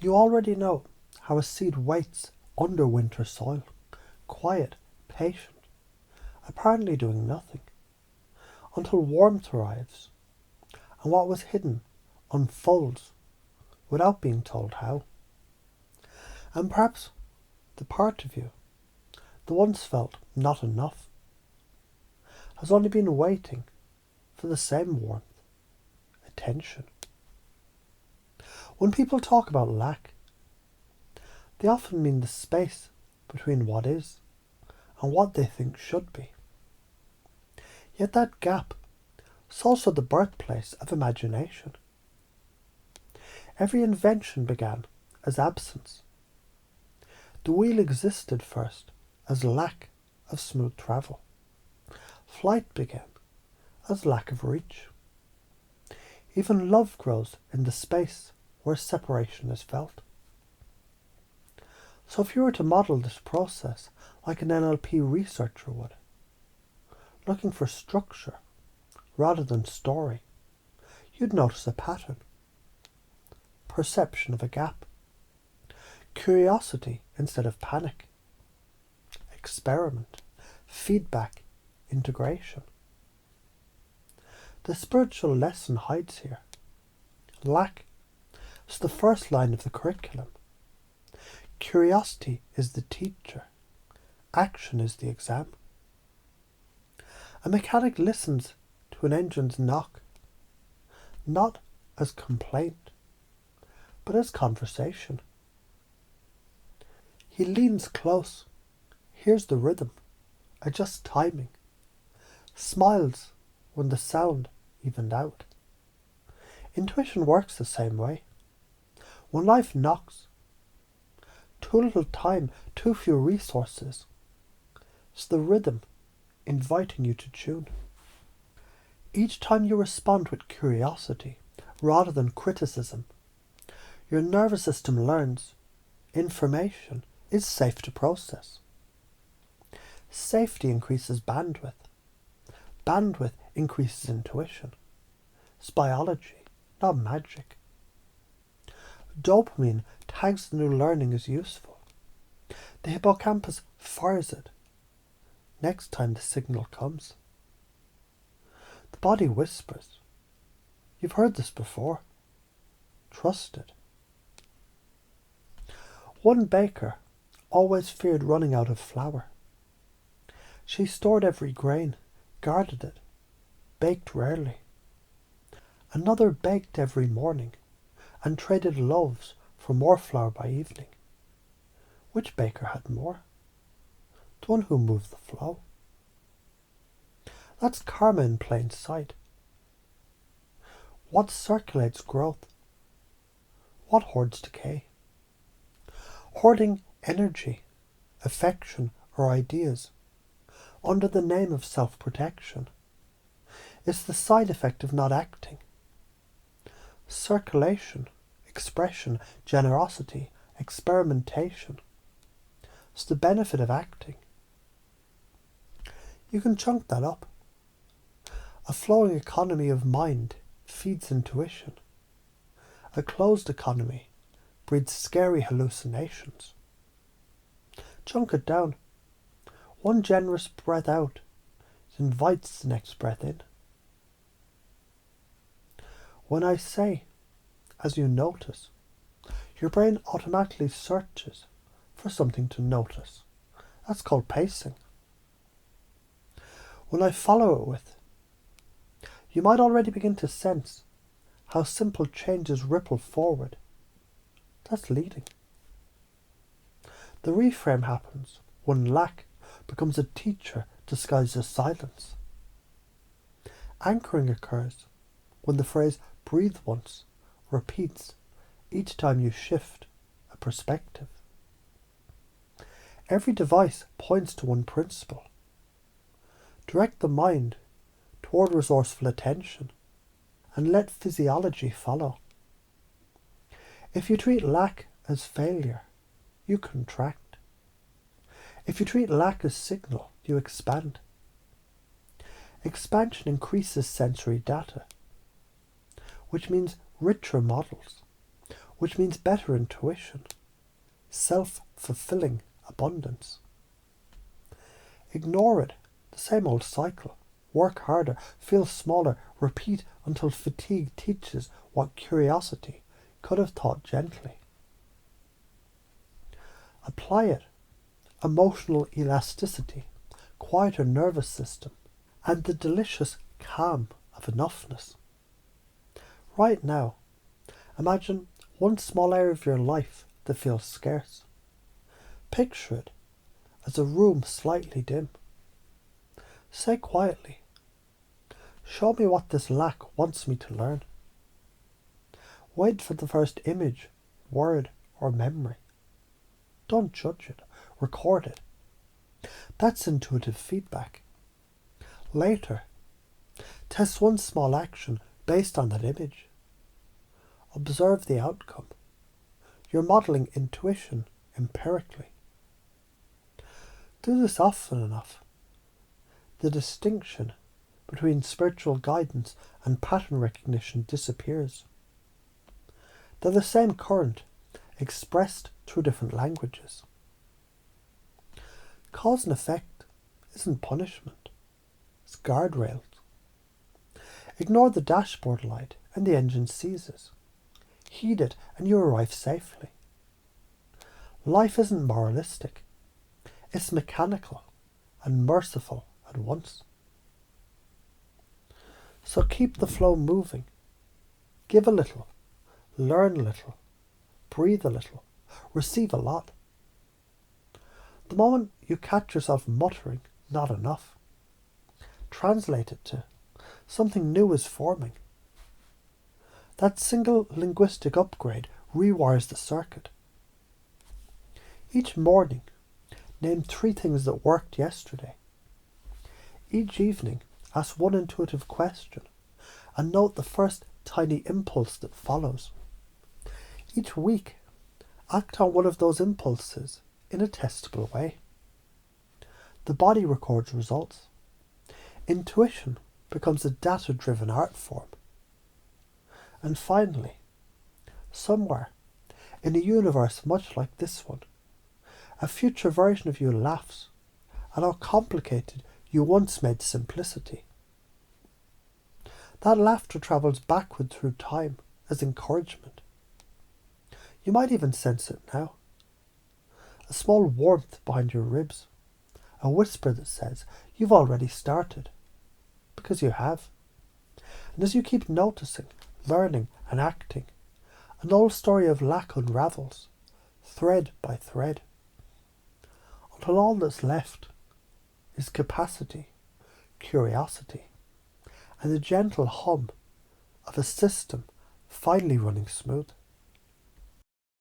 You already know how a seed waits under winter soil, quiet, patient, apparently doing nothing, until warmth arrives, and what was hidden unfolds without being told how. And perhaps the part of you that once felt not enough has only been waiting for the same warmth, attention. When people talk about lack, they often mean the space between what is and what they think should be. Yet that gap is also the birthplace of imagination. Every invention began as absence. The wheel existed first as lack of smooth travel. Flight began as lack of reach. Even love grows in the space where separation is felt. So if you were to model this process like an NLP researcher would, looking for structure rather than story, you'd notice a pattern. Perception of a gap. Curiosity instead of panic. Experiment. Feedback. Integration. The spiritual lesson hides here. Lack is the first line of the curriculum. Curiosity is the teacher. Action is the exam. A mechanic listens to an engine's knock, not as complaint, but as conversation. He leans close, hears the rhythm, adjusts timing, smiles when the sound evened out. Intuition works the same way. When life knocks, too little time, too few resources, it's the rhythm inviting you to tune. Each time you respond with curiosity rather than criticism, your nervous system learns information is safe to process. Safety increases bandwidth. Bandwidth increases intuition. It's biology, not magic. Dopamine tags the new learning as useful. The hippocampus fires it next time the signal comes. The body whispers. You've heard this before. Trust it. One baker always feared running out of flour. She stored every grain, guarded it, baked rarely. Another baked every morning and traded loaves for more flour by evening. Which baker had more? The one who moved the flow. That's karma in plain sight. What circulates growth? What hoards decay? Hoarding energy, affection, or ideas under the name of self-protection is the side effect of not acting. Circulation, expression, generosity, experimentation is the benefit of acting. You can chunk that up. A flowing economy of mind feeds intuition. A closed economy breeds scary hallucinations. Chunk it down. One generous breath out invites the next breath in. When I say, as you notice, your brain automatically searches for something to notice. That's called pacing. When I follow it with, you might already begin to sense how simple changes ripple forward. That's leading. The reframe happens when lack becomes a teacher disguised as silence. Anchoring occurs when the phrase breathe once repeats each time you shift a perspective. Every device points to one principle. Direct the mind toward resourceful attention and let physiology follow. If you treat lack as failure, you contract. If you treat lack as signal, you expand. Expansion increases sensory data, which means richer models, which means better intuition, self-fulfilling abundance. Ignore it, the same old cycle. Work harder, feel smaller, repeat until fatigue teaches what curiosity could have taught gently. Apply it. Emotional elasticity, quieter nervous system, and the delicious calm of enoughness. Right now, imagine one small area of your life that feels scarce. Picture it as a room slightly dim. Say quietly, show me what this lack wants me to learn. Wait for the first image, word, or memory. Don't judge it, record it. That's intuitive feedback. Later, test one small action based on that image. Observe the outcome. You're modeling intuition empirically. Do this often enough. The distinction between spiritual guidance and pattern recognition disappears. They're the same current, expressed through different languages. Cause and effect isn't punishment, it's guardrails. Ignore the dashboard light and the engine seizes. Heed it and you arrive safely. Life isn't moralistic, it's mechanical and merciful at once. So keep the flow moving. Give a little, learn a little, breathe a little, receive a lot. The moment you catch yourself muttering, not enough, translate it to something new is forming. That single linguistic upgrade rewires the circuit. Each morning, name 3 things that worked yesterday. Each evening, ask one intuitive question and note the first tiny impulse that follows. Each week, act on one of those impulses in a testable way. The body records results. Intuition becomes a data-driven art form. And finally, somewhere in a universe much like this one, a future version of you laughs at how complicated you once made simplicity. That laughter travels backward through time as encouragement. You might even sense it now. A small warmth behind your ribs. A whisper that says, you've already started. Because you have. And as you keep noticing, learning and acting, an old story of lack unravels, thread by thread, until all that's left is capacity, curiosity, and the gentle hum of a system finally running smooth.